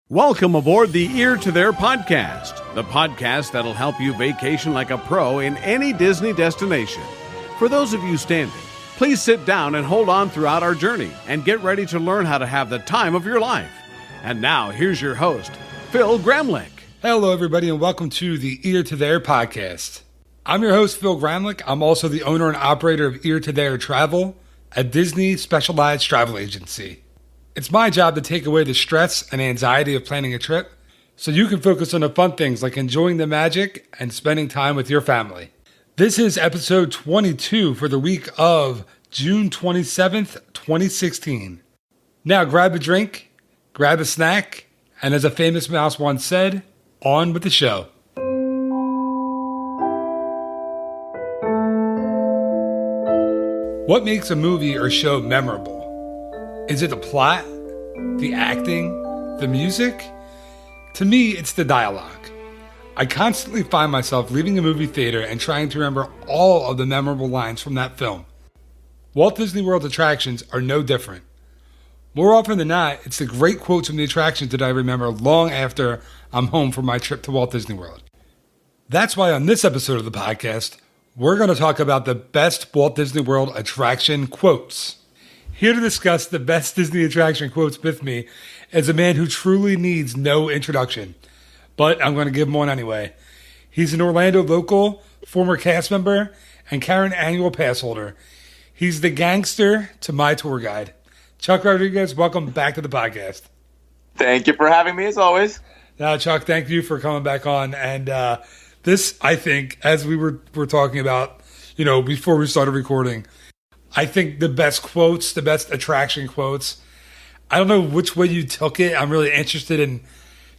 Welcome aboard the Ear to There podcast, the podcast that'll help you vacation like a pro in any Disney destination. For those of you standing, please sit down and hold on throughout our journey and get ready to learn how to have the time of your life. And now, here's your host, Phil Gramlich. Hello, everybody, and welcome to the Ear to There podcast. I'm your host, Phil Gramlich. I'm also the owner and operator of Ear to There Travel, a Disney specialized travel agency. It's my job to take away the stress and anxiety of planning a trip so you can focus on the fun things like enjoying the magic and spending time with your family. This is episode 22 for the week of June 27th, 2016. Now grab a drink, grab a snack, and as a famous mouse once said, on with the show. What makes a movie or show memorable? Is it the plot, the acting, the music? To me, it's the dialogue. I constantly find myself leaving a movie theater and trying to remember all of the memorable lines from that film. Walt Disney World attractions are no different. More often than not, it's the great quotes from the attractions that I remember long after I'm home from my trip to Walt Disney World. That's why on this episode of the podcast, we're going to talk about the best Walt Disney World attraction quotes. Here to discuss the best Disney attraction quotes with me is a man who truly needs no introduction, but I'm going to give him one anyway. He's an Orlando local, former cast member, and current annual pass holder. He's the gangster to my tour guide. Chuck Rodriguez, welcome back to the podcast. Thank you for having me, as always. Now, Chuck, thank you for coming back on. And this, I think, as we were talking about, before we started recording, I think the best quotes, the best attraction quotes, I don't know which way you took it. I'm really interested in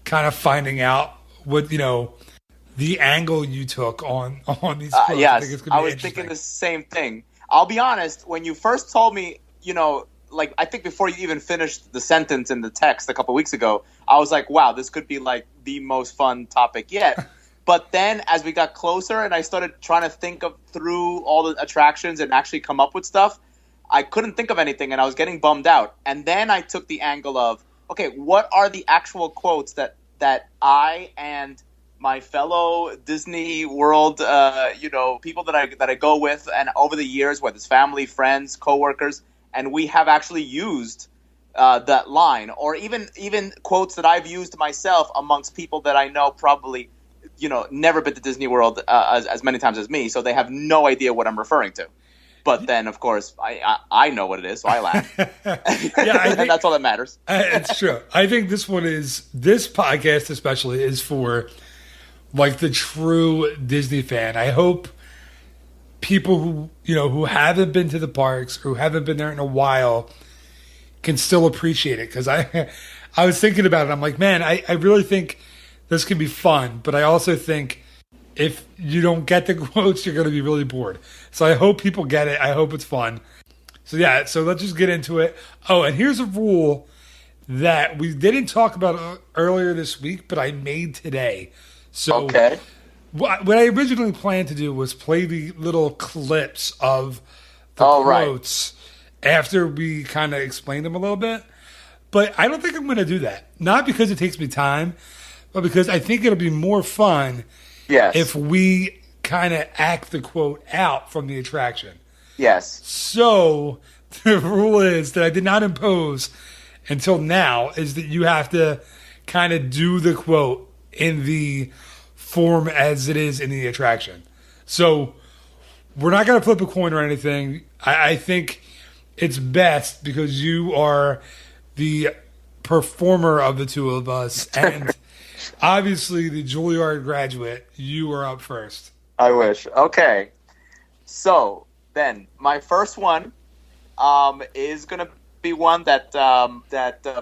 kind of finding out what, the angle you took on these quotes. Yes, I was thinking the same thing. I'll be honest, when you first told me, I think before you even finished the sentence in the text a couple weeks ago, I was like, wow, this could be like the most fun topic yet. But then as we got closer and I started trying to think through all the attractions and actually come up with stuff, I couldn't think of anything and I was getting bummed out. And then I took the angle of, okay, what are the actual quotes that I and my fellow Disney World, people that I go with and over the years, whether it's family, friends, coworkers, and we have actually used that line, or even quotes that I've used myself amongst people that I know probably never been to Disney World as many times as me, so they have no idea what I'm referring to. But then, of course, I know what it is, so I laugh. And that's all that matters. It's true. I think this podcast especially is for like the true Disney fan. I hope people who haven't been to the parks, who haven't been there in a while, can still appreciate it. Because I was thinking about it. I'm like, man, I really think this can be fun, but I also think if you don't get the quotes, you're going to be really bored. So I hope people get it. I hope it's fun. So let's just get into it. Oh, and here's a rule that we didn't talk about earlier this week, but I made today. So okay. What I originally planned to do was play the little clips of the quotes after we kind of explained them a little bit. But I don't think I'm going to do that. Not because it takes me time, but because I think it'll be more fun if we kind of act the quote out from the attraction. Yes. So the rule is that I did not impose until now is that you have to kind of do the quote in the form as it is in the attraction. So we're not going to flip a coin or anything. I think it's best because you are the performer of the two of us and obviously the Juilliard graduate. You are up first. I wish. Okay. So then my first one is going to be one that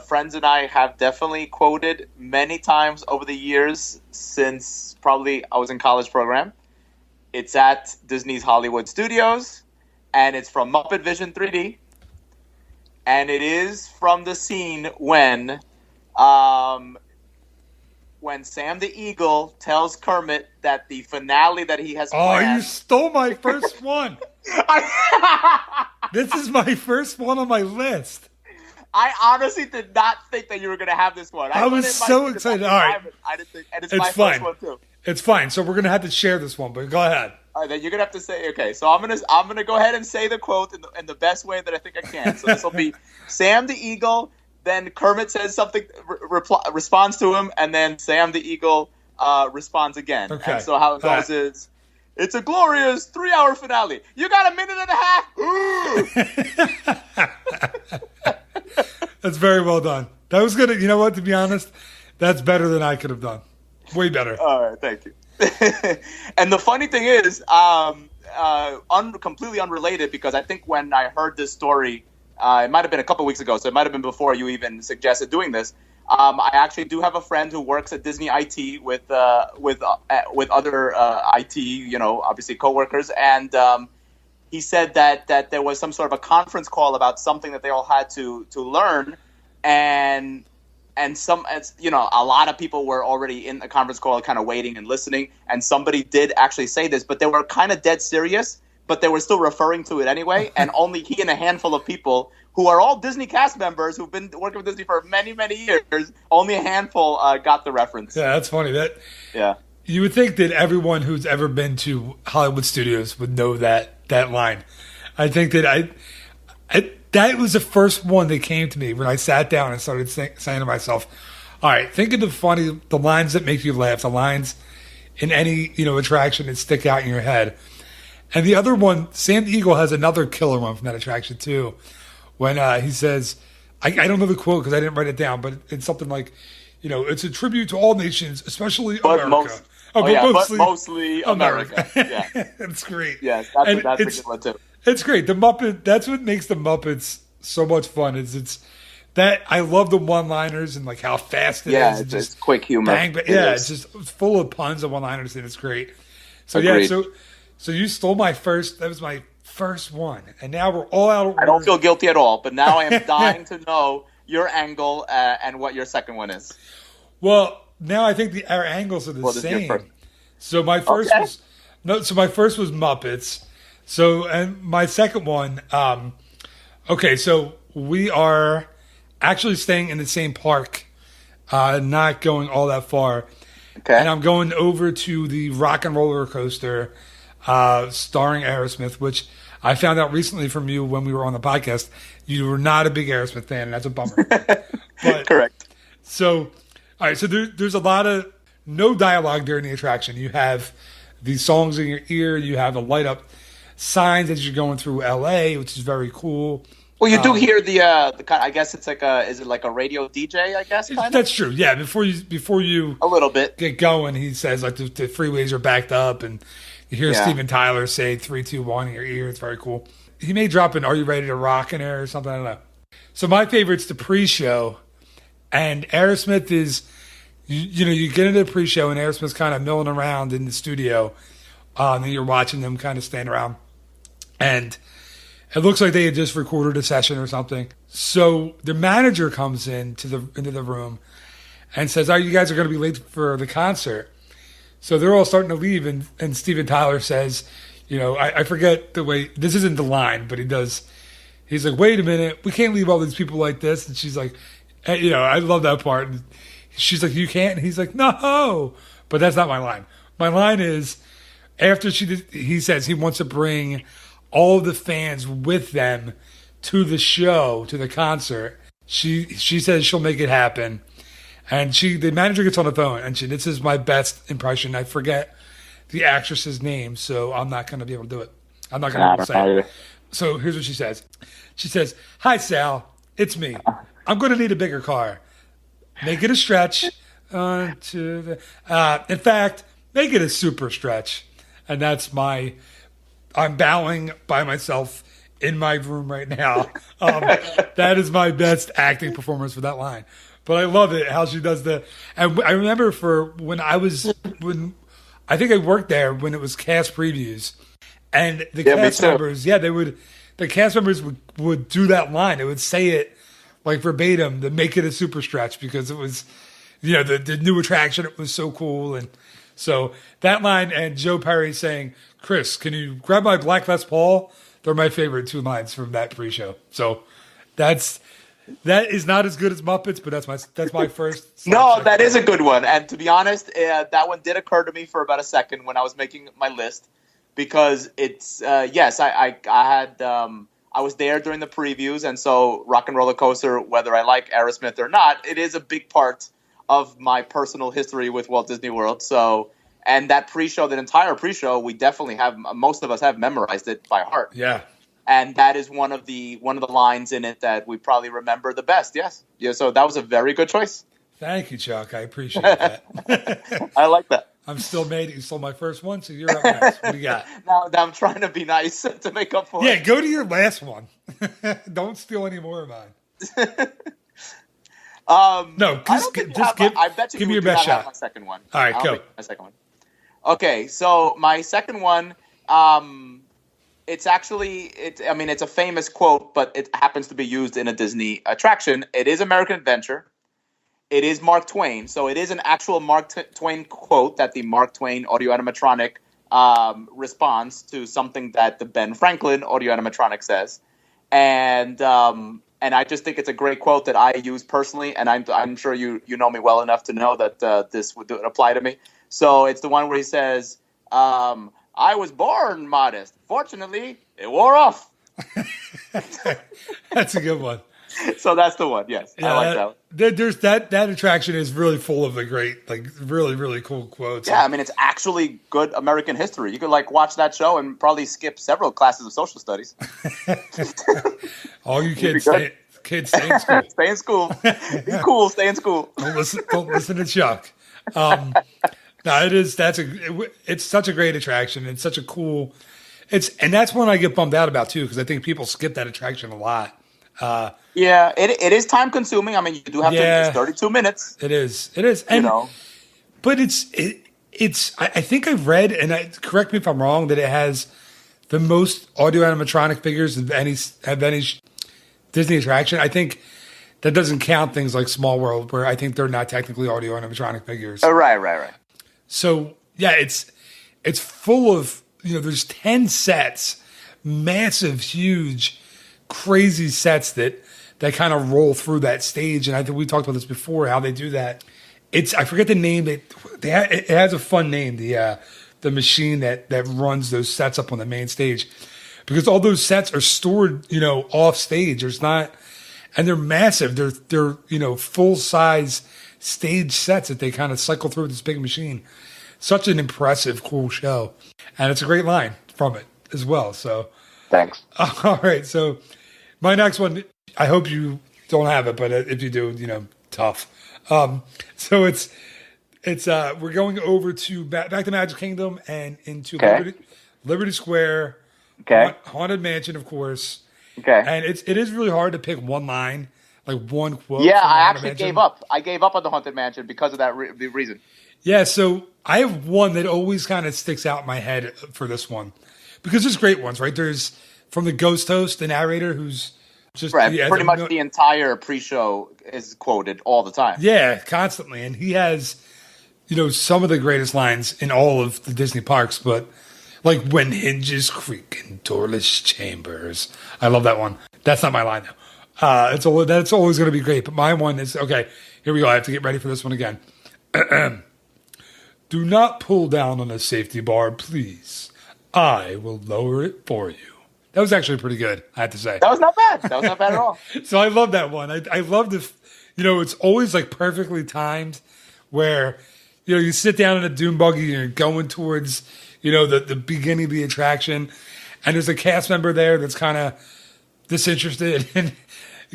friends and I have definitely quoted many times over the years since probably I was in college program. It's at Disney's Hollywood Studios, and it's from Muppet Vision 3D, and it is from the scene when Sam the Eagle tells Kermit that the finale that he has planned... Oh, you stole my first one! This is my first one on my list. I honestly did not think that you were going to have this one. I was so excited. All right. I didn't think, and it's It's my fine. first one too. It's fine. So we're going to have to share this one, but go ahead. All right, then you're gonna have to say, okay. So I'm gonna go ahead and say the quote in the best way that I think I can. So this will be Sam the Eagle. Then Kermit says something, responds to him, and then Sam the Eagle responds again. Okay. And so how it goes is, it's a glorious 3-hour finale. You got a minute and a half. That's very well done. That was good. You know what? To be honest, that's better than I could have done. Way better. All right, thank you. And the funny thing is, completely unrelated, because I think when I heard this story, it might have been a couple weeks ago, so it might have been before you even suggested doing this. I actually do have a friend who works at Disney IT with other IT, obviously coworkers, and he said that there was some sort of a conference call about something that they all had to learn, and a lot of people were already in the conference call kind of waiting and listening, and somebody did actually say this, but they were kind of dead serious, but they were still referring to it anyway, and only he and a handful of people who are all Disney cast members who've been working with Disney for many, many years, only a handful got the reference. Yeah, that's funny. You would think that everyone who's ever been to Hollywood Studios would know that line. I think that that was the first one that came to me when I sat down and started saying to myself, all right, think of the lines that make you laugh, the lines in any, attraction that stick out in your head. And the other one, Sam the Eagle has another killer one from that attraction too. When he says, I don't know the quote because I didn't write it down, but it's something like, it's a tribute to all nations, especially America. But mostly America. Yeah. It's great. Yes, that's a good one too. It's great. That's what makes the Muppets so much fun. It's that I love the one-liners and like how fast it is. Yeah, it's just quick humor. It's just full of puns and one-liners, and it's great. So Agreed. so you stole my first. That was my first one, and now we're all out of order. I don't feel guilty at all, but now I am dying to know your angle and what your second one is. Well, now I think our angles are the same. So my first was my first was Muppets. So, and my second one, so we are actually staying in the same park, not going all that far. Okay. And I'm going over to the Rock and Roller Coaster, starring Aerosmith, which I found out recently from you when we were on the podcast. You were not a big Aerosmith fan, and that's a bummer. But, correct. So, all right, so there's a lot of no dialogue during the attraction. You have these songs in your ear. You have the light up signs as you're going through LA, which is very cool. Well, you do hear the I guess it's like is it like a radio DJ, I guess? That's true. Yeah, before you a little bit get going, he says like the freeways are backed up, and you hear Steven Tyler say 3, 2, 1 in your ear. It's very cool. He may drop an "Are you ready to rock" in there or something. I don't know. So my favorite's the pre-show, and Aerosmith is you get into the pre-show and Aerosmith's kind of milling around in the studio, and you're watching them kind of stand around. And it looks like they had just recorded a session or something. So the manager comes into the room and says, "Oh, you guys are going to be late for the concert." So they're all starting to leave, and Steven Tyler says, I forget the way, this isn't the line, but he does. He's like, "Wait a minute, we can't leave all these people like this." And she's like, I love that part. And she's like, "You can't?" And he's like, "No." But that's not my line. My line is, after he says he wants to bring all the fans with them to the show, to the concert. She says she'll make it happen. And the manager gets on the phone, and this is my best impression. I forget the actress's name, so I'm not going to be able to do it. I'm not going to be able to say it. So here's what she says. She says, "Hi, Sal. It's me. I'm going to need a bigger car. Make it a stretch. In fact, make it a super stretch." And that's I'm bowing by myself in my room right now. That is my best acting performance for that line. But I love it, how she does and I remember when I think I worked there when it was cast previews, and the cast members, the cast members would do that line. It would say it like verbatim to make it a super stretch because it was, the new attraction. It was so cool. And so that line and Joe Perry saying, "Chris, can you grab my black Les Paul?" They're my favorite 2 lines from that pre-show. So that's That is not as good as Muppets, but that's my first. No, that is a good one. And to be honest, that one did occur to me for about a second when I was making my list, because it's yes, I had I was there during the previews, and so Rock and Roller Coaster, whether I like Aerosmith or not, it is a big part of my personal history with Walt Disney World. So, and that pre-show, that entire pre-show, we definitely have, most of us have memorized it by heart. Yeah. And that is one of the lines in it that we probably remember the best. Yes. Yeah. So that was a very good choice. Thank you, Chuck. I appreciate that. I like that. I'm still made it. You stole my first one, so you're up next. What do you got? Now I'm trying to be nice to make up for it. Yeah, go to your last one. Don't steal any more of mine. No, I bet you give me your do best not have shot. my second one. All right, go. My second one. Okay, so my second one, it's a famous quote, but it happens to be used in a Disney attraction. It is American Adventure. It is Mark Twain. So it is an actual Mark Twain quote that the Mark Twain audio animatronic responds to something that the Ben Franklin audio animatronic says. And I just think it's a great quote that I use personally, and I'm sure you know me well enough to know that this would apply to me. So it's the one where he says, I was born modest. Fortunately, it wore off. That's a good one. So that's the one, yes. Yeah, I like that one. There's that attraction is really full of the great, like, really, really cool quotes. Yeah, I mean, it's actually good American history. You could, like, watch that show and probably skip several classes of social studies. All you kids, stay in school. Stay in school. Be cool, stay in school. Don't listen to Chuck. No, it's such a great attraction. It's such a cool, and that's one I get bummed out about too, because I think people skip that attraction a lot. Yeah, it is time consuming. I mean, you do have to. It's 32 minutes. It is, and but I think I've read, and correct me if I'm wrong, that it has the most audio animatronic figures of any Disney attraction. I think that doesn't count things like Small World, where I think they're not technically audio animatronic figures. Oh, right. So yeah, it's full of, there's 10 sets, massive, huge, crazy sets that kind of roll through that stage. And I think we talked about this before, how they do that. I forget the name. It has a fun name. The machine that runs those sets up on the main stage, because all those sets are stored, off stage. There's not, and they're massive. They're full size stage sets that they kind of cycle through this big machine. Such an impressive, cool show, and it's a great line from it as well. So, thanks. All right, so my next one, I hope you don't have it, but if you do, tough. So it's we're going over to back to Magic Kingdom and into Liberty Square, Haunted Mansion, of course. Okay, and it is really hard to pick one line, like one quote. Yeah, I actually gave up. I gave up on the Haunted Mansion because of that reason. Yeah, so I have one that always kind of sticks out in my head for this one, because there's great ones, right? There's from the Ghost Host, the narrator, who's just pretty much the entire pre-show is quoted all the time. Yeah, constantly, and he has, some of the greatest lines in all of the Disney parks. But like, when hinges creak in doorless chambers, I love that one. That's not my line though. That's always going to be great. But my one is okay. Here we go. I have to get ready for this one again. Do not pull down on the safety bar, please. I will lower it for you. That was actually pretty good, I have to say. That was not bad. That was not bad at all. So I love that one. I love the, it's always like perfectly timed where, you sit down in a dune buggy and you're going towards, the beginning of the attraction, and there's a cast member there that's kind of disinterested and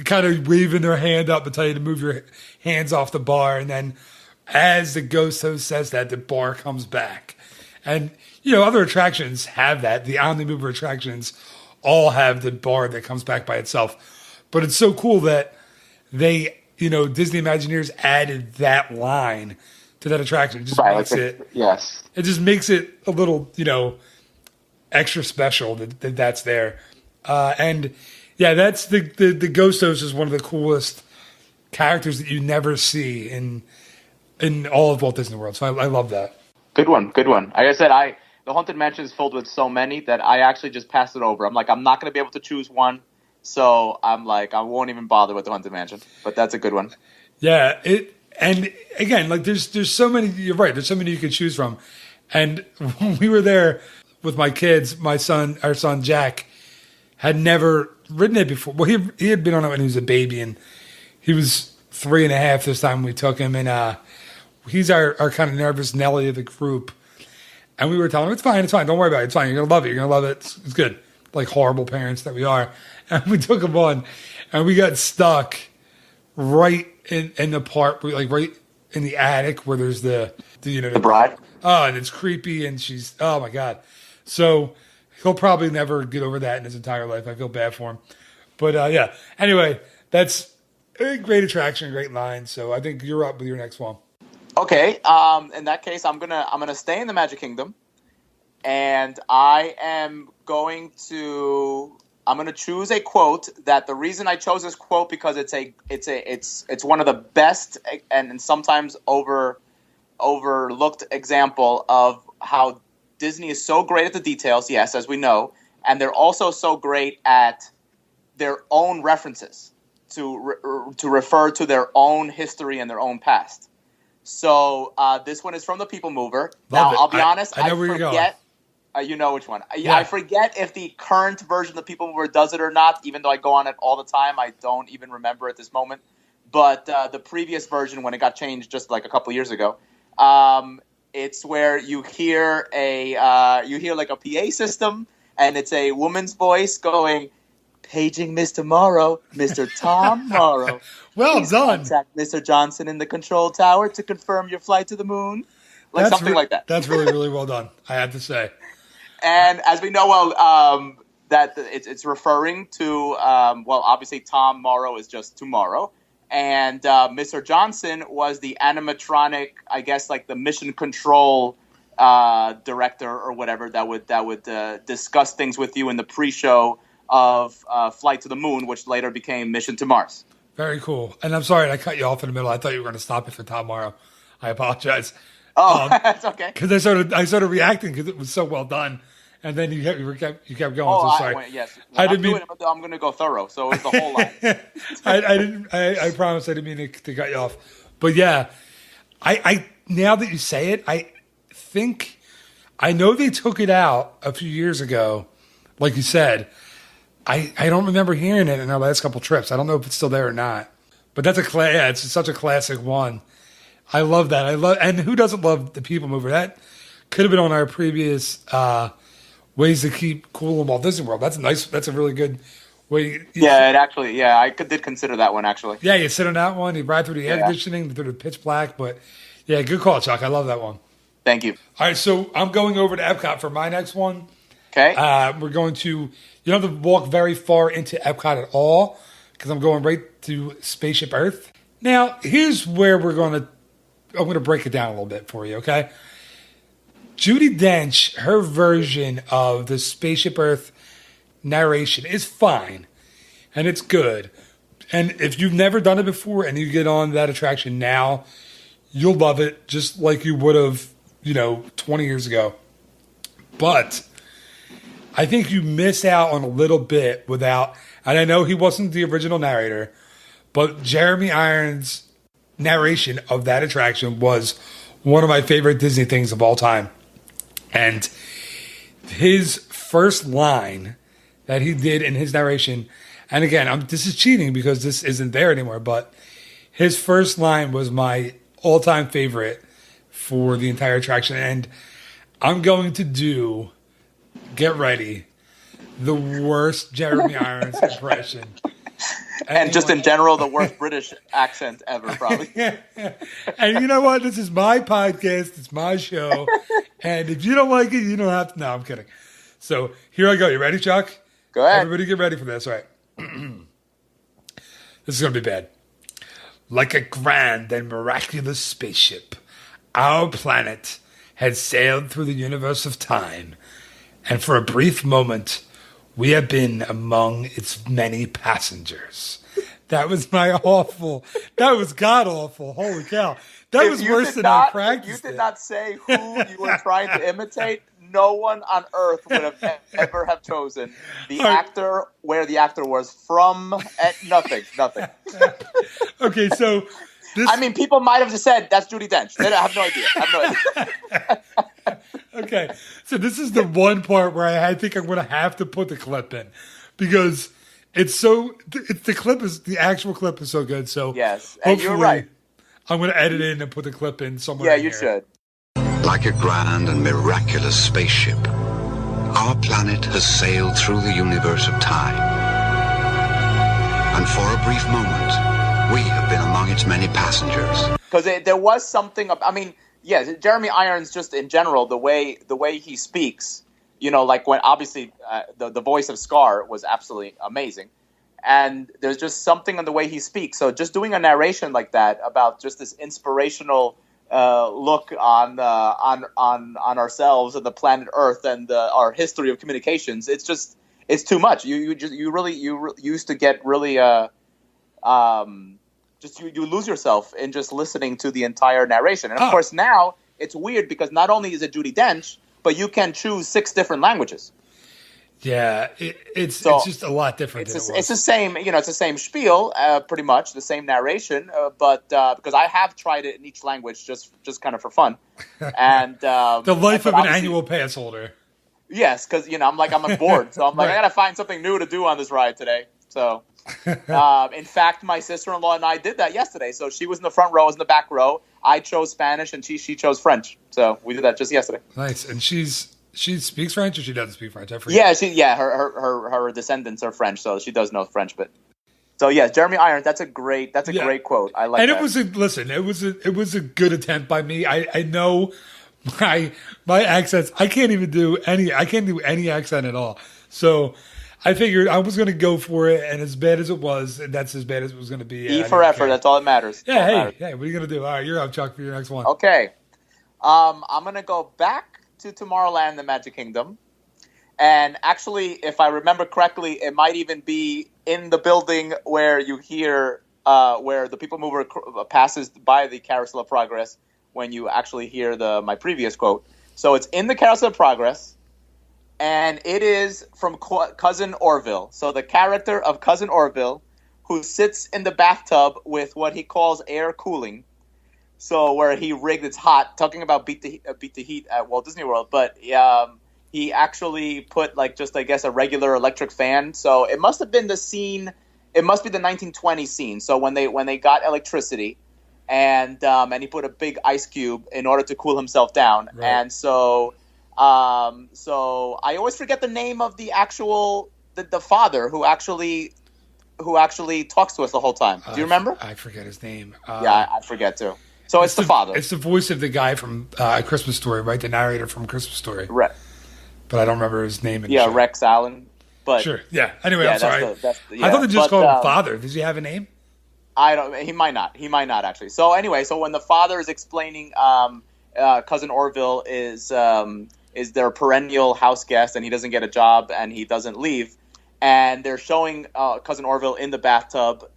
kind of waving their hand up and tell you to move your hands off the bar. And then as the ghost host says that, the bar comes back. And, other attractions have that. The Omni-Mover attractions all have the bar that comes back by itself. But it's so cool that they, Disney Imagineers added that line to that attraction. It just makes it, yes. It just makes it a little, extra special that's there. And yeah, that's the Ghost Host is one of the coolest characters that you never see in all of Walt Disney World. So I love that. Good one. Like I said, the Haunted Mansion is filled with so many that I actually just passed it over. I'm like, I'm not going to be able to choose one. So I'm like, I won't even bother with the Haunted Mansion. But that's a good one. Yeah, and again, like there's so many. You're right. There's so many you could choose from. And when we were there with my kids, our son Jack, had never ridden it before. Well, he had been on it when he was a baby, and he was 3.5 this time we took him. And he's our kind of nervous Nelly of the group. And we were telling him, it's fine, don't worry about it, it's fine, you're going to love it, it's good. Like horrible parents that we are. And we took him on, and we got stuck right in the part, like right in the attic where there's the bride. Oh, and it's creepy, and she's, oh my God. So he'll probably never get over that in his entire life. I feel bad for him. But yeah, anyway, that's a great attraction, great line. So I think you're up with your next one. Okay, in that case, I'm gonna stay in the Magic Kingdom, and I'm gonna choose a quote. That the reason I chose this quote because it's one of the best and sometimes overlooked example of how Disney is so great at the details. Yes, as we know, and they're also so great at their own references to refer to their own history and their own past. So this one is from The People Mover. Now, I'll be honest, I know where you're going. You know which one. Yeah. I forget if the current version of The People Mover does it or not, even though I go on it all the time. I don't even remember at this moment. But the previous version, when it got changed just like a couple years ago, it's where you hear like a PA system, and it's a woman's voice going, "Paging Mr. Morrow, Mr. Tom Morrow. Well Please done. Contact Mr. Johnson in the control tower to confirm your flight to the moon." Like something like that. That's really, really well done, I have to say. And as we know, that it's referring to, obviously Tom Morrow is just tomorrow. And Mr. Johnson was the animatronic, I guess, like the mission control director or whatever that would discuss things with you in the pre-show of Flight to the Moon, which later became Mission to Mars. Very cool. And I'm sorry I cut you off in the middle. I thought you were going to stop it for Tom Morrow. I apologize. Oh, that's okay. Because I started reacting because it was so well done, and then you kept going. Oh, so sorry. Yes. I didn't mean. I'm going to go thorough. So it's the whole line. I promise I didn't mean to cut you off. But yeah, I now that you say it, I think I know they took it out a few years ago, like you said. I don't remember hearing it in our last couple trips. I don't know if it's still there or not. But that's it's such a classic one. I love that. And who doesn't love The People Mover? That could have been on our previous ways to keep cool in Walt Disney World. That's nice. That's a really good way. I did consider that one actually. Yeah, you sit on that one. You ride through the air conditioning, through the pitch black. But yeah, good call, Chuck. I love that one. Thank you. All right, so I'm going over to Epcot for my next one. Okay. We're going to. You don't have to walk very far into Epcot at all because I'm going right to Spaceship Earth. Now, here's where I'm going to break it down a little bit for you, okay? Judi Dench, her version of the Spaceship Earth narration is fine, and it's good. And if you've never done it before and you get on that attraction now, you'll love it just like you would have, 20 years ago. But I think you miss out on a little bit without, and I know he wasn't the original narrator, but Jeremy Irons' narration of that attraction was one of my favorite Disney things of all time. And his first line that he did in his narration, and again, this is cheating because this isn't there anymore, but his first line was my all-time favorite for the entire attraction. And I'm going to do, get ready, the worst Jeremy Irons impression. And just in general, the worst British accent ever, probably. And you know what? This is my podcast. It's my show. And if you don't like it, you don't have to. No, I'm kidding. So here I go. You ready, Chuck? Go ahead. Everybody get ready for this. All right. This is going to be bad. Like a grand and miraculous spaceship, our planet had sailed through the universe of time. And for a brief moment, we have been among its many passengers. That was my awful. That was god awful. Holy cow! That was worse than I practiced. If you did not say who you were trying to imitate, no one on earth would have ever have chosen the actor, where the actor was from. Nothing. Okay, so I mean, people might have just said that's Judi Dench. I have no idea. Okay, so this is the one part where I think I'm going to have to put the clip in because the actual clip is so good. So yes, and you're right. I'm going to edit in and put the clip in somewhere. Yeah, you should. Like a grand and miraculous spaceship, our planet has sailed through the universe of time. And for a brief moment, we have been among its many passengers. Because there was something. I mean, yes, Jeremy Irons, just in general, the way he speaks, like when obviously the voice of Scar was absolutely amazing, and there's just something in the way he speaks. So just doing a narration like that about just this inspirational look on ourselves and the planet Earth and our history of communications, it's too much. You used to get really you lose yourself in just listening to the entire narration. And of course now it's weird because not only is it Judi Dench, but you can choose 6 different languages. Yeah, it's just a lot different. It's the same, it's the same spiel, pretty much the same narration, but because I have tried it in each language just kind of for fun, and the life of an annual pass holder. Yes, because I'm bored, so I'm like, right. I gotta find something new to do on this ride today. So, in fact, my sister-in-law and I did that yesterday. So she was in the front row, I was in the back row. I chose Spanish, and she chose French. So we did that just yesterday. Nice, and she speaks French, or she doesn't speak French? I forget. Yeah, her descendants are French, so she does know French. But so yeah, Jeremy Irons. That's a great quote. I like. And that. It was a good attempt by me. I know my accents. I can't do any accent at all. So I figured I was going to go for it, and as bad as it was, and that's as bad as it was going to be. E for effort. That's all that matters. Yeah. Hey, what are you going to do? All right, you're up, Chuck, for your next one. Okay. I'm going to go back to Tomorrowland, the Magic Kingdom, and actually, if I remember correctly, it might even be in the building where you hear where the People Mover passes by the Carousel of Progress. When you actually hear my previous quote, so it's in the Carousel of Progress, and it is from Cousin Orville. So the character of Cousin Orville, who sits in the bathtub with what he calls air cooling. So where he rigged, it's hot, talking about beat the heat at Walt Disney World, but he actually put a regular electric fan. So it must have been the scene. It must be the 1920 scene. So when they got electricity, and he put a big ice cube in order to cool himself down. Right. And so I always forget the name of the actual the father who actually talks to us the whole time. Do you remember? I forget his name. Yeah, I forget too. So it's the father. It's the voice of the guy from A Christmas Story, right? The narrator from Christmas Story. Right. But I don't remember his name. Rex Allen. But sure. Yeah. Anyway, I'm sorry. I thought they just called him Father. Does he have a name? I don't. He might not actually. So anyway, when the father is explaining, Cousin Orville is their perennial house guest, and he doesn't get a job, and he doesn't leave, and they're showing Cousin Orville in the bathtub,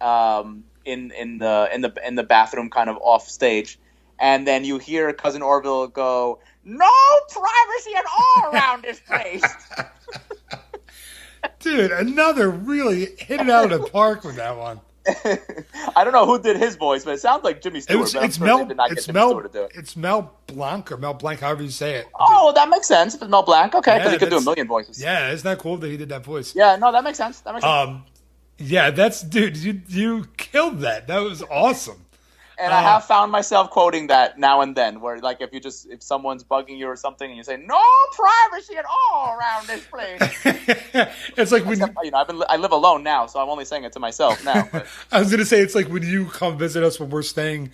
in the bathroom, kind of off stage, and then you hear Cousin Orville go, "No privacy at all around this place." Dude, another really hit it out of the park with that one. I don't know who did his voice, but it sounds like Jimmy Stewart. It's Mel Blanc or Mel Blanc, however you say it. Oh, that makes sense. If it's Mel Blanc, okay, because he could do a million voices. Yeah, isn't that cool that he did that voice? Yeah, no, that makes sense. Yeah, dude, you killed that. That was awesome. And I have found myself quoting that now and then, where if someone's bugging you or something, and you say "no privacy at all around this place." It's like I live alone now, so I'm only saying it to myself now. But. I was gonna say it's like when you come visit us when we're staying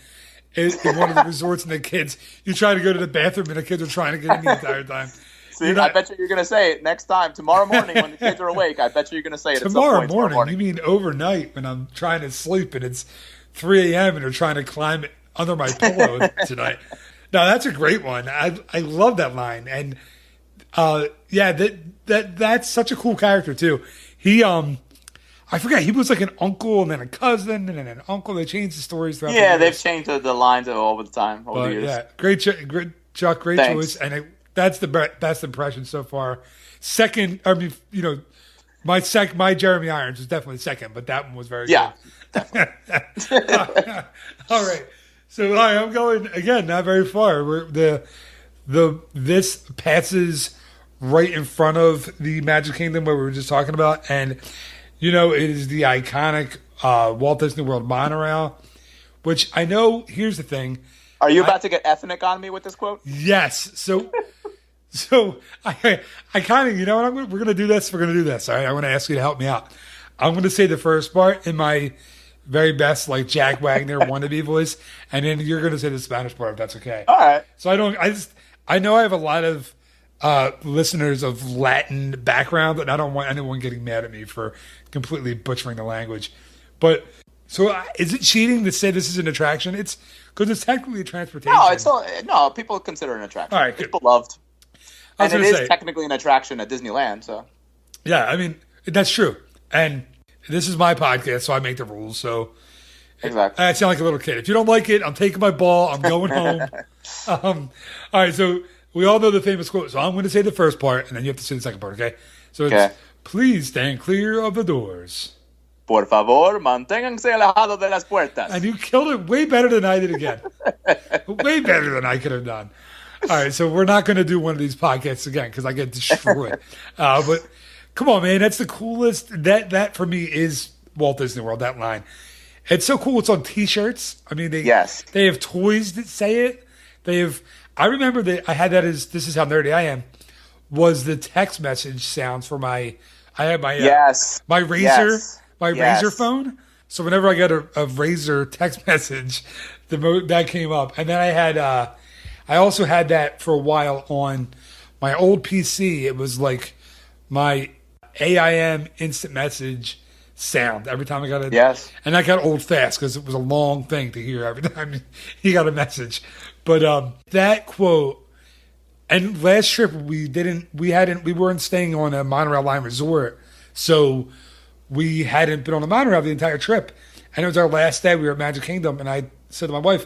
in one of the resorts, and the kids, you try to go to the bathroom, and the kids are trying to get in the entire time. See, I bet you're gonna say it next time tomorrow morning when the kids are awake. I bet you're gonna say it tomorrow morning. You mean overnight when I'm trying to sleep and it's 3 a.m. and they're trying to climb under my pillow tonight. No, that's a great one. I love that line. And that's such a cool character too. He I I forget. He was like an uncle and then a cousin and then an uncle. They changed the stories throughout. Yeah, the they've changed the lines over the time, over the years. Yeah, great Chuck, great Thanks. choice, and that's the best impression so far. Second, I mean, my Jeremy Irons was definitely second, but that one was very good. All right, so I'm going again, not very far. This passes right in front of the Magic Kingdom where we were just talking about, and it is the iconic Walt Disney World monorail, which I know. Here's the thing. Are you about to get ethnic on me with this quote? Yes. So I kind of, we're going to do this. We're going to do this. All right. I want to ask you to help me out. I'm going to say the first part in my very best, like Jack Wagner wannabe voice, and then you're going to say the Spanish part if that's okay. All right. So I know I have a lot of listeners of Latin background, and I don't want anyone getting mad at me for completely butchering the language. But so is it cheating to say this is an attraction? It's because it's technically a transportation. No, people consider it an attraction. All right, it's beloved. And it is say, technically an attraction at Disneyland. So yeah, I mean, that's true. And this is my podcast, so I make the rules. So exactly. I sound like a little kid. If you don't like it, I'm taking my ball. I'm going home. All right, so we all know the famous quote. So I'm going to say the first part, and then you have to say the second part, okay? So it's, please stand clear of the doors. Por favor, manténganse alejados de las puertas. And you killed it way better than I did again. Way better than I could have done. All right, so we're not going to do one of these podcasts again because I get destroyed. But come on, man, that's the coolest. That for me is Walt Disney World, that line. It's so cool. It's on T-shirts. I mean, they have toys that say it. I remember that I had that as, this is how nerdy I am, was the text message sounds for my Razor. Razor phone. So whenever I got a Razor text message, that came up. And then I also had that for a while on my old PC. It was like my AIM instant message sound every time I got it. Yes. And that got old fast because it was a long thing to hear every time he got a message. But that quote, and last trip we weren't staying on a monorail line resort, so we hadn't been on the monorail the entire trip. And it was our last day. We were at Magic Kingdom, and I said to my wife,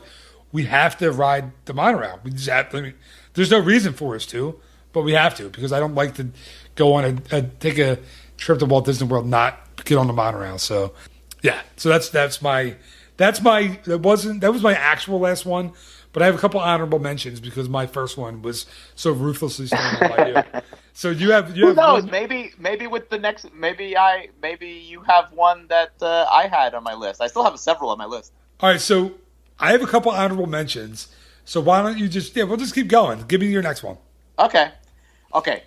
we have to ride the monorail. We just have to. I mean, there's no reason for us to, but we have to because I don't like to go on take a trip to Walt Disney World not get on the monorail. So yeah, so that was my actual last one. But I have a couple honorable mentions because my first one was so ruthlessly stolen by you. So you have who knows? One? Maybe with the next, maybe you have one that I had on my list. I still have several on my list. All right, so I have a couple honorable mentions. So why don't you we'll just keep going. Give me your next one. Okay.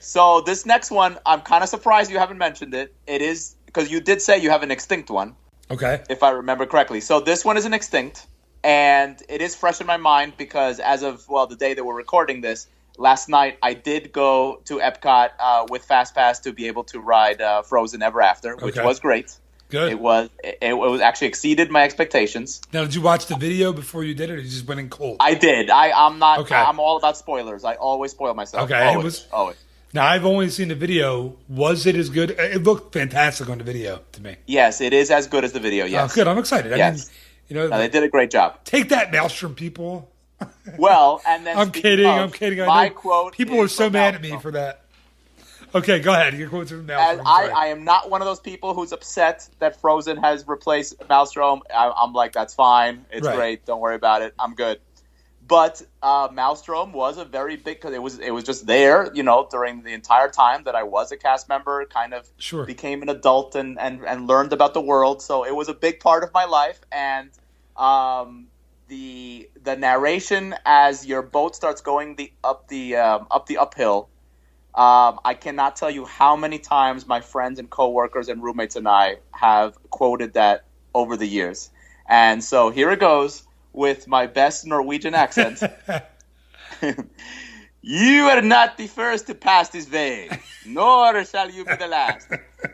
So this next one, I'm kind of surprised you haven't mentioned it. It is because you did say you have an extinct one. Okay. If I remember correctly. So this one is an extinct. And it is fresh in my mind because as of, the day that we're recording this, last night I did go to Epcot with FastPass to be able to ride Frozen Ever After, which was great. Good. It was actually exceeded my expectations. Now, did you watch the video before you did it, or you just went in cold? I did. I'm not. Okay. I'm all about spoilers. I always spoil myself. Okay. Always. Now, I've only seen the video. Was it as good? It looked fantastic on the video to me. Yes, it is as good as the video. Yes. Oh, good. I'm excited. Yes. They did a great job. Take that, Maelstrom people. Well, and then I'm kidding. My quote. People are so mad at me for that. Okay, go ahead. Your quote's from Maelstrom. I am not one of those people who's upset that Frozen has replaced Maelstrom. I'm like, that's fine. It's great. Don't worry about it. I'm good. But Maelstrom was a very big, because it was just there, during the entire time that I was a cast member, kind of became an adult and learned about the world. So it was a big part of my life. And the narration as your boat starts going up the uphill, I cannot tell you how many times my friends and coworkers and roommates and I have quoted that over the years. And so here it goes. With my best Norwegian accent. You are not the first to pass this way, nor shall you be the last.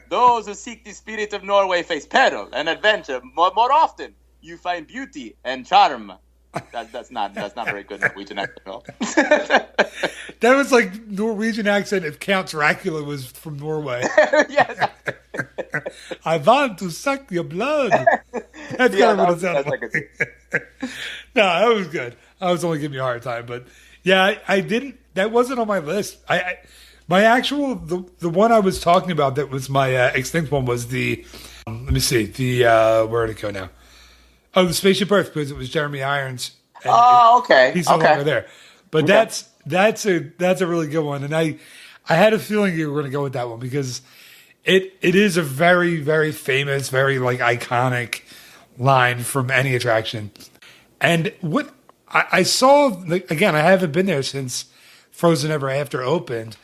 Those who seek the spirit of Norway face peril and adventure more often. You find beauty and charm. That's not very good Norwegian accent. That was like Norwegian accent if Count Dracula was from Norway. Yes. I want to suck your blood. That's kind of what it sounded like. No, that was good. I was only giving you a hard time, but yeah, I didn't. That wasn't on my list. My actual the one I was talking about that was my extinct one was the. Let me see where did it go now? Oh, the Spaceship Earth, because it was Jeremy Irons. Okay. He's no longer there, but that's a really good one, and I had a feeling you were going to go with that one because it is a very, very famous, very like iconic line from any attraction. And what I saw, again, I haven't been there since Frozen Ever After opened,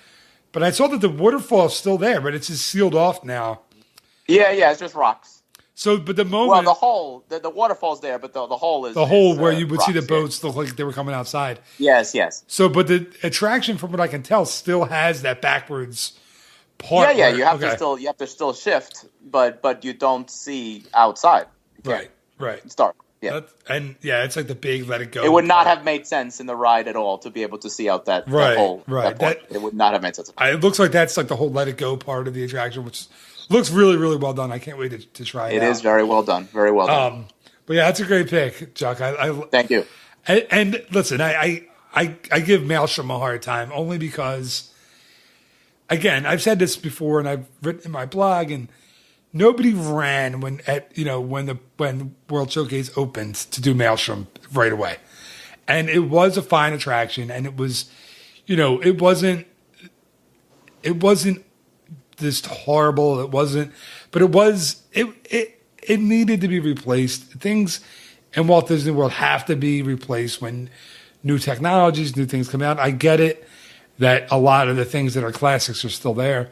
but I saw that the waterfall is still there, but it's just sealed off now. Yeah, it's just rocks. So, but the moment... Well, the hole, the waterfall's there, but the hole is... The hole where you would rocks, see the boats look like they were coming outside. Yes. So, but the attraction, from what I can tell, still has that backwards part. Yeah, you have to still shift, but you don't see outside. Right. It's dark. Yeah. It's like the big let it go. It would not have made sense in the ride at all to be able to see out that hole. Right. It would not have made sense. It looks like that's like the whole let it go part of the attraction, which looks really, really well done. I can't wait to try it out. It is very well done. Very well done. But yeah, that's a great pick, Chuck. Thank you. And listen, I give Maelstrom a hard time only because, again, I've said this before and I've written in my blog, and nobody ran when World Showcase opened to do Maelstrom right away. And it was a fine attraction, and it was, it wasn't this horrible. It wasn't, but it needed to be replaced. Things in Walt Disney World have to be replaced when new technologies, new things come out. I get it that a lot of the things that are classics are still there,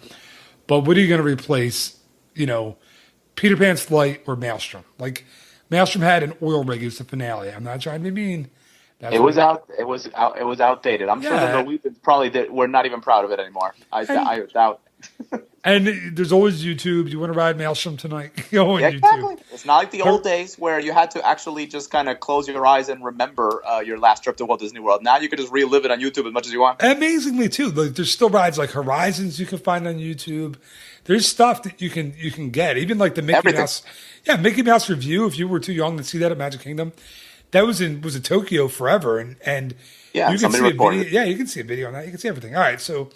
but what are you going to replace? Peter Pan's Flight or Maelstrom? Like Maelstrom had an oil rig as the finale. I'm not trying to be mean. It was outdated. I'm sure the Norwegians probably were not even proud of it anymore. I doubt. And there's always YouTube. You want to ride Maelstrom tonight? Go on YouTube. Exactly. It's not like the old days where you had to actually just kind of close your eyes and remember your last trip to Walt Disney World. Now you can just relive it on YouTube as much as you want. Amazingly too, like there's still rides like Horizons you can find on YouTube. There's stuff that you can get, even like the Mickey Mouse. Yeah, Mickey Mouse review. If you were too young to see that at Magic Kingdom, that was in Tokyo forever, and yeah, you can see a video. Yeah, you can see a video on that. You can see everything. All right, so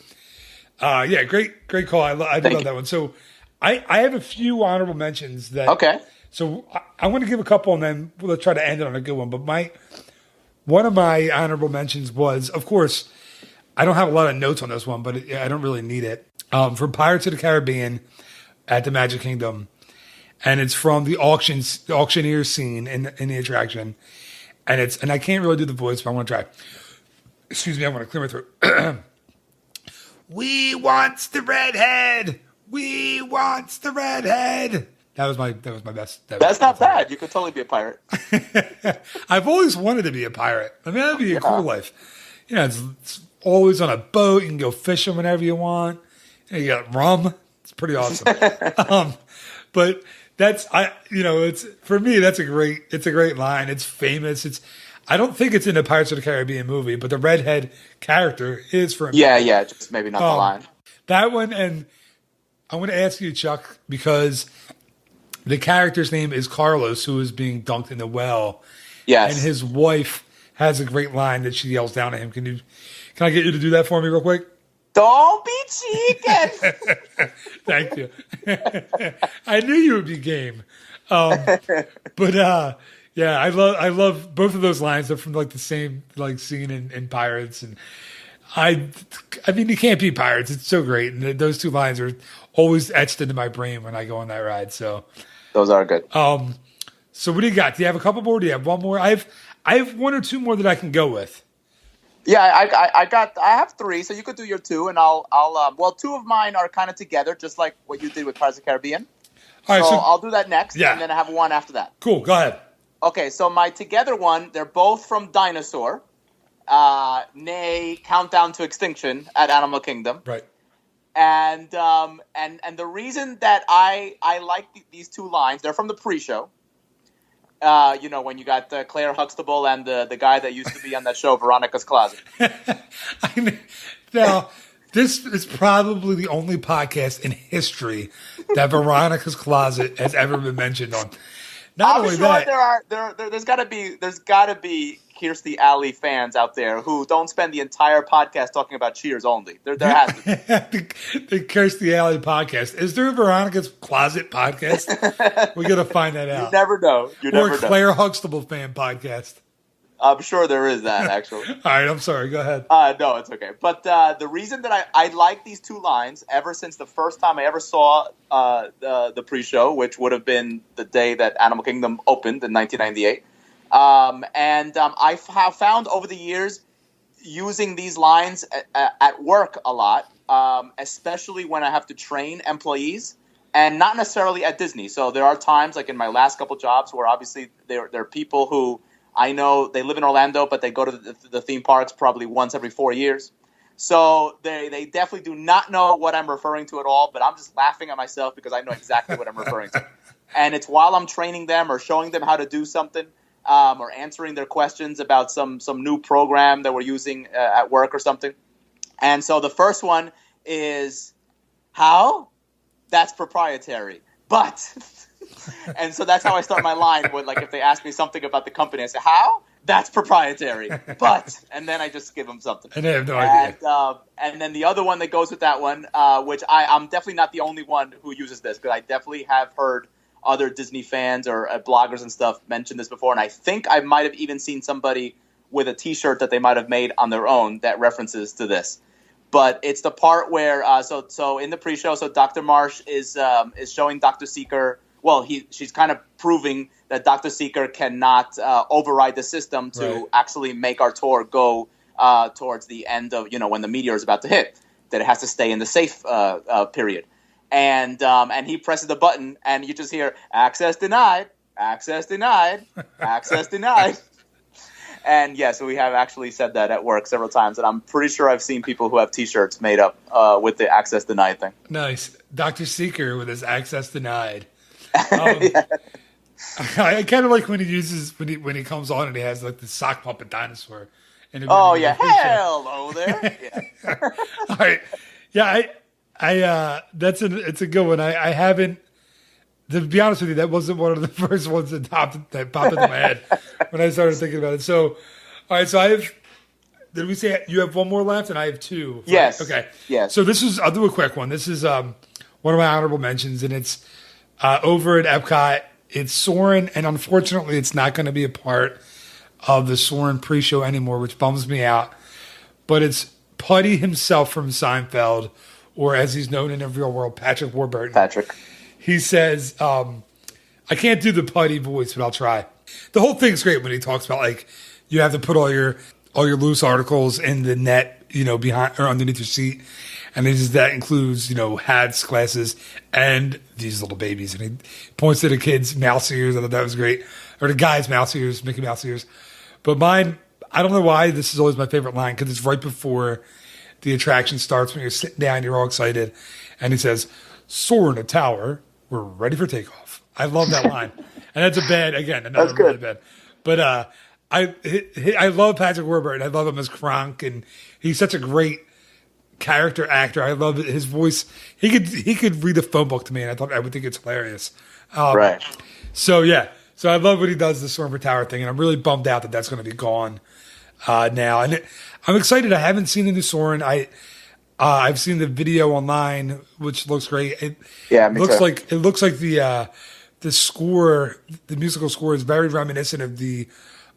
great call. I love that one. So I have a few honorable mentions that. Okay. So I want to give a couple, and then we'll try to end it on a good one. But one of my honorable mentions was, of course, I don't have a lot of notes on this one, but I don't really need it. From Pirates of the Caribbean at the Magic Kingdom, and it's from the auctioneer scene in the attraction, and I can't really do the voice, but I want to try. Excuse me, I want to clear my throat. We wants the redhead. We wants the redhead. That was my best. That's not bad. You could totally be a pirate. I've always wanted to be a pirate. I mean, that'd be a cool life. It's always on a boat. You can go fishing whenever you want. You got rum. It's pretty awesome. But it's for me. It's a great line. It's famous. I don't think it's in the Pirates of the Caribbean movie, but the redhead character is for him. Yeah, just maybe not the line. That one, and I want to ask you, Chuck, because the character's name is Carlos, who is being dunked in the well. Yes. And his wife has a great line that she yells down at him. Can I get you to do that for me real quick? Don't be cheeky. Thank you. I knew you would be game. Yeah, I love both of those lines. They're from like the same like scene in Pirates, and I mean you can't beat Pirates. It's so great, and those two lines are always etched into my brain when I go on that ride. So those are good. So what do you got? Do you have a couple more? Do you have one more? I have one or two more that I can go with. Yeah, I have three, so you could do your two, and I'll two of mine are kind of together, just like what you did with Pirates of the Caribbean. All right, so I'll do that next, and then I have one after that. Cool, go ahead. Okay, so my together one, they're both from Dinosaur, nay Countdown to Extinction at Animal Kingdom. Right. And the reason that I like these two lines, they're from the pre-show. When you got Claire Huxtable and the guy that used to be on that show, Veronica's Closet. Now, This is probably the only podcast in history that Veronica's Closet has ever been mentioned on. Not I'm only sure that, there's got to be Kirstie Alley fans out there who don't spend the entire podcast talking about Cheers only. There has to be. the Kirstie Alley podcast. Is there a Veronica's Closet podcast? We got to find that out. You never know. Or a Claire Huxtable fan podcast. I'm sure there is that, actually. All right, I'm sorry. Go ahead. No, it's okay. But the reason that I like these two lines ever since the first time I ever saw the pre-show, which would have been the day that Animal Kingdom opened in 1998, I have found over the years using these lines at work a lot, especially when I have to train employees, and not necessarily at Disney. So there are times, like in my last couple jobs, where obviously there are people who I know they live in Orlando, but they go to the theme parks probably once every 4 years. So they definitely do not know what I'm referring to at all, but I'm just laughing at myself because I know exactly what I'm referring to. And it's while I'm training them or showing them how to do something, or answering their questions about some new program that we're using at work or something. And so the first one is, how? That's proprietary. But... And so that's how I start my line when, like, if they ask me something about the company, I say, how? That's proprietary. But, and then I just give them something. And they have no idea. And then the other one that goes with that one, which I'm definitely not the only one who uses this, because I definitely have heard other Disney fans or bloggers and stuff mention this before. And I think I might have even seen somebody with a T-shirt that they might have made on their own that references to this. But it's the part where, so in the pre-show, so Dr. Marsh is showing Dr. Seeker. Well, she's kind of proving that Dr. Seeker cannot override the system to actually make our tour go towards the end of, when the meteor is about to hit, that it has to stay in the safe period. And he presses the button, and you just hear, access denied, access denied, access denied. And yeah, so we have actually said that at work several times, and I'm pretty sure I've seen people who have T-shirts made up with the access denied thing. Nice. Dr. Seeker with his access denied. Yeah. I kind of like when he uses when he comes on and he has like the sock puppet dinosaur. Oh yeah, hello there. Yeah. All right, yeah, it's a good one. I haven't, to be honest with you, that wasn't one of the first ones that popped into my head when I started thinking about it. So, all right, so did we say you have one more left and I have two? Right? Yes. Okay. Yes. So I'll do a quick one. This is one of my honorable mentions, and it's over at Epcot. It's Soarin', and unfortunately, it's not going to be a part of the Soarin' pre-show anymore, which bums me out. But it's Putty himself from Seinfeld, or as he's known in the real world, Patrick Warburton. Patrick. He says, I can't do the Putty voice, but I'll try. The whole thing's great when he talks about, like, you have to put all your loose articles in the net, behind or underneath your seat. And that includes, hats, glasses, and these little babies. And he points to the kids' mouse ears. I thought that was great. Or the guy's mouse ears, Mickey Mouse ears. But mine, I don't know why this is always my favorite line, because it's right before the attraction starts, when you're sitting down, you're all excited. And he says, soar in a tower, we're ready for takeoff. I love that line. And that's another really bad. But I love Patrick Warburton. I love him as Kronk, and he's such a great character actor. I love his voice. He could read a phone book to me, and I would think it's hilarious. Right. So yeah. So I love what he does, the Stormford Tower thing, and I'm really bummed out that that's going to be gone now. And I'm excited. I haven't seen the new Soarin'. I've seen the video online, which looks great. It looks like the score, the musical score, is very reminiscent of the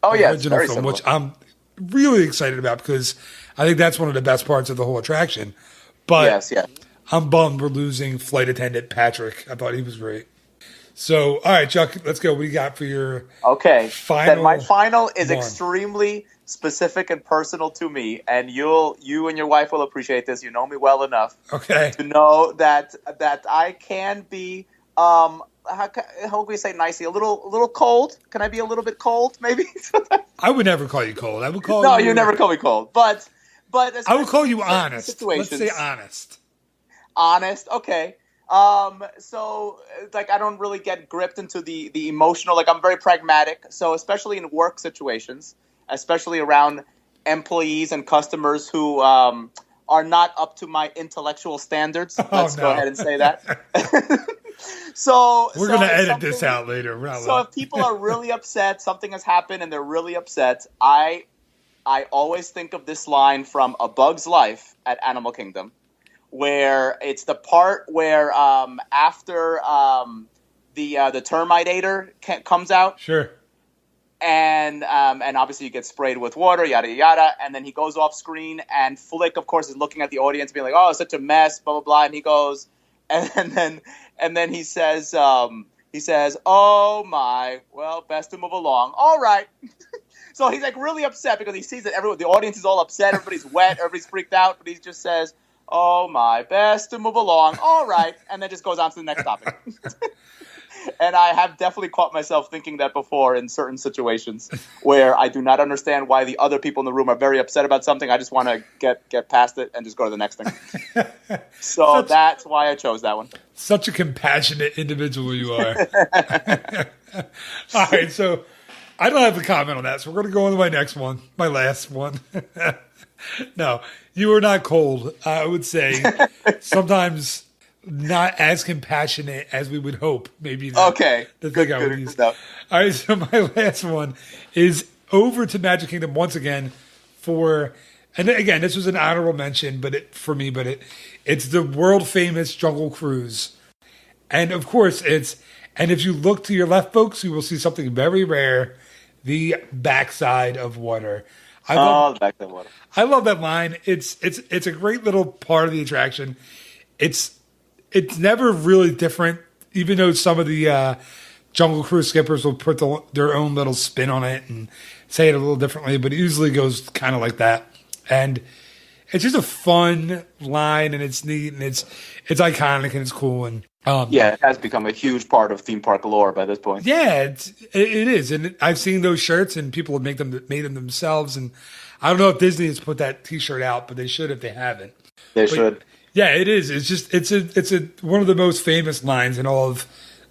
original film, similar. Which I'm really excited about, because I think that's one of the best parts of the whole attraction. But I'm bummed we're losing flight attendant Patrick. I thought he was great. So, all right, Chuck, let's go. What do you got for your final? Then my final is extremely specific and personal to me, and you and your wife will appreciate this. You know me well enough to know that I can be how can we say nicely, a little cold. Can I be a little bit cold, maybe? I would never call you cold. I would call you. No, you never call me cold. But I would call you honest. Let's say honest. Honest, okay. So like, I don't really get gripped into the emotional. Like, I'm very pragmatic. So especially in work situations, especially around employees and customers who are not up to my intellectual standards. Let's go ahead and say that. So we're going to edit this out later. So if people are really upset, something has happened and they're really upset, I always think of this line from A Bug's Life at Animal Kingdom, where it's the part where after the termite-ator comes out. Sure. And obviously you get sprayed with water, yada, yada. And then he goes off screen, and Flick, of course, is looking at the audience being like, oh, it's such a mess, blah, blah, blah. And he goes, and then he says, oh my, well, best to move along. All right. So he's like really upset because he sees that the audience is all upset. Everybody's wet. Everybody's freaked out. But he just says, oh my, best to move along. All right. And then just goes on to the next topic. And I have definitely caught myself thinking that before in certain situations where I do not understand why the other people in the room are very upset about something. I just want to get past it and just go to the next thing. So that's why I chose that one. Such a compassionate individual you are. All right, so I don't have a comment on that, so we're going to go on to my next one, my last one. No, you are not cold. I would say sometimes not as compassionate as we would hope. Maybe okay. The thing I would use. All right, so my last one is over to Magic Kingdom once again and again, this was an honorable mention, but it's the world famous Jungle Cruise, and of course and if you look to your left, folks, you will see something very rare: the backside of water. The backside of water. I love that line. It's a great little part of the attraction. It's never really different, even though some of the Jungle Cruise skippers will put their own little spin on it and say it a little differently, but it usually goes kind of like that. And it's just a fun line, and it's neat, and it's iconic, and it's cool. And it has become a huge part of theme park lore by this point. Yeah, it is, and I've seen those shirts, and people have made them themselves. And I don't know if Disney has put that T-shirt out, but they should if they haven't. They should. Yeah, it is. It's just it's one of the most famous lines in all of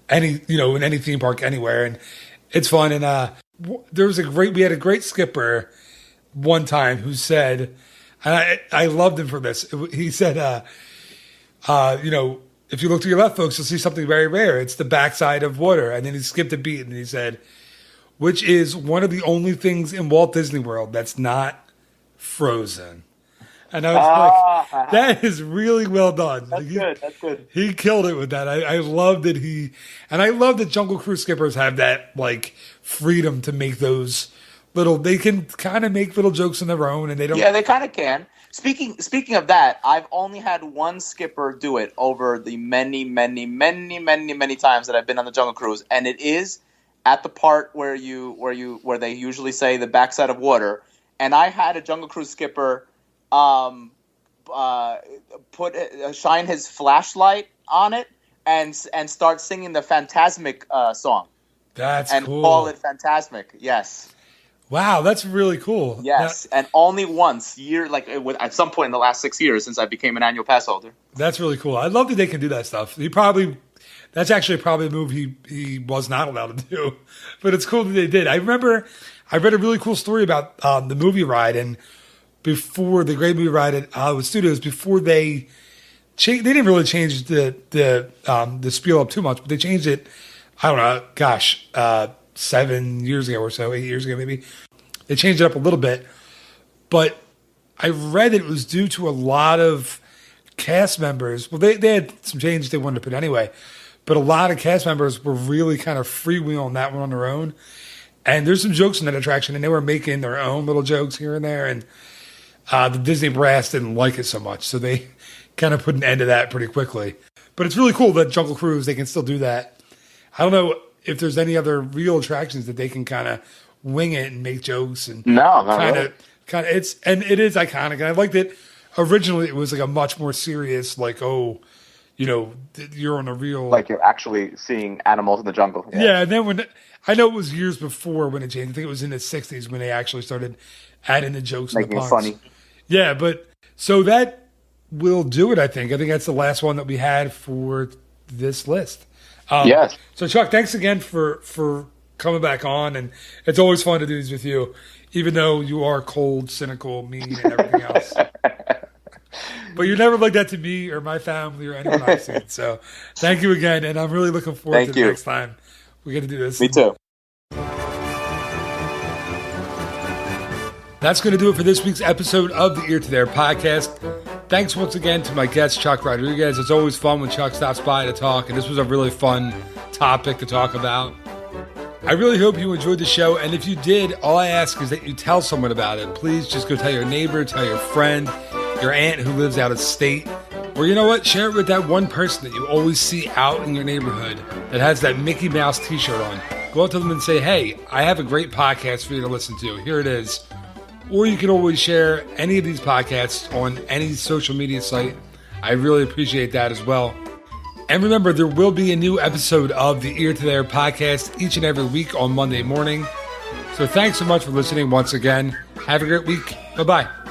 in any theme park anywhere, and it's fun. And we had a great skipper one time who said, and I loved him for this. He said, if you look to your left, folks, you'll see something very rare. It's the backside of water. And then he skipped a beat and he said, which is one of the only things in Walt Disney World that's not frozen. And I was like, that is really well done. That's good. He killed it with that. I love that I love that Jungle Cruise skippers have that like freedom to make those they can kind of make little jokes on their own, and they don't. Yeah, they kind of can. Speaking of that, I've only had one skipper do it over the many, many, many, many, many times that I've been on the Jungle Cruise, and it is at the part where they usually say the backside of water. And I had a Jungle Cruise skipper shine his flashlight on it and start singing the Fantasmic song. That's and cool. Call it Fantasmic. Yes. Wow, that's really cool. Yes, and only once at some point in the last 6 years since I became an annual pass holder. That's really cool. I love that they can do that stuff. That's actually probably a move he was not allowed to do, but it's cool that they did. I remember I read a really cool story about the movie ride, and before the Great Movie Ride at Hollywood Studios, before they didn't really change the spiel up too much, but they changed it. I don't know, 7 years ago or so, 8 years ago maybe. They changed it up a little bit, but I read that it was due to a lot of cast members. Well, they had some changes they wanted to put anyway, but a lot of cast members were really kind of freewheeling that one on their own. And there's some jokes in that attraction, and they were making their own little jokes here and there, and the Disney brass didn't like it so much, so they kind of put an end to that pretty quickly. But it's really cool that Jungle Cruise, they can still do that. I don't know if there's any other real attractions that they can kind of wing it and make jokes and kind of it is iconic. And I like that originally it was like a much more serious, like, you're on a real, like you're actually seeing animals in the jungle. Yeah, and then I know it was years before when it changed. I think it was in the 60s when they actually started adding the jokes, making and the it puns. funny. Yeah, but so that will do it. I think that's the last one that we had for this list. Yes. So Chuck, thanks again for coming back on, and it's always fun to do these with you, even though you are cold, cynical, mean, and everything else. But you're never like that to me or my family or anyone I've seen. So thank you again. And I'm really looking forward to the next time we're going to do this. Me too. That's going to do it for this week's episode of the Ear to There podcast. Thanks once again to my guest, Chuck Rodriguez. It's always fun when Chuck stops by to talk, and this was a really fun topic to talk about. I really hope you enjoyed the show, and if you did, all I ask is that you tell someone about it. Please just go tell your neighbor, tell your friend, your aunt who lives out of state, or you know what, share it with that one person that you always see out in your neighborhood that has that Mickey Mouse t-shirt on. Go up to them and say, hey, I have a great podcast for you to listen to. Here it is. Or you can always share any of these podcasts on any social media site. I really appreciate that as well. And remember, there will be a new episode of the Ear to There podcast each and every week on Monday morning. So thanks so much for listening once again. Have a great week. Bye-bye.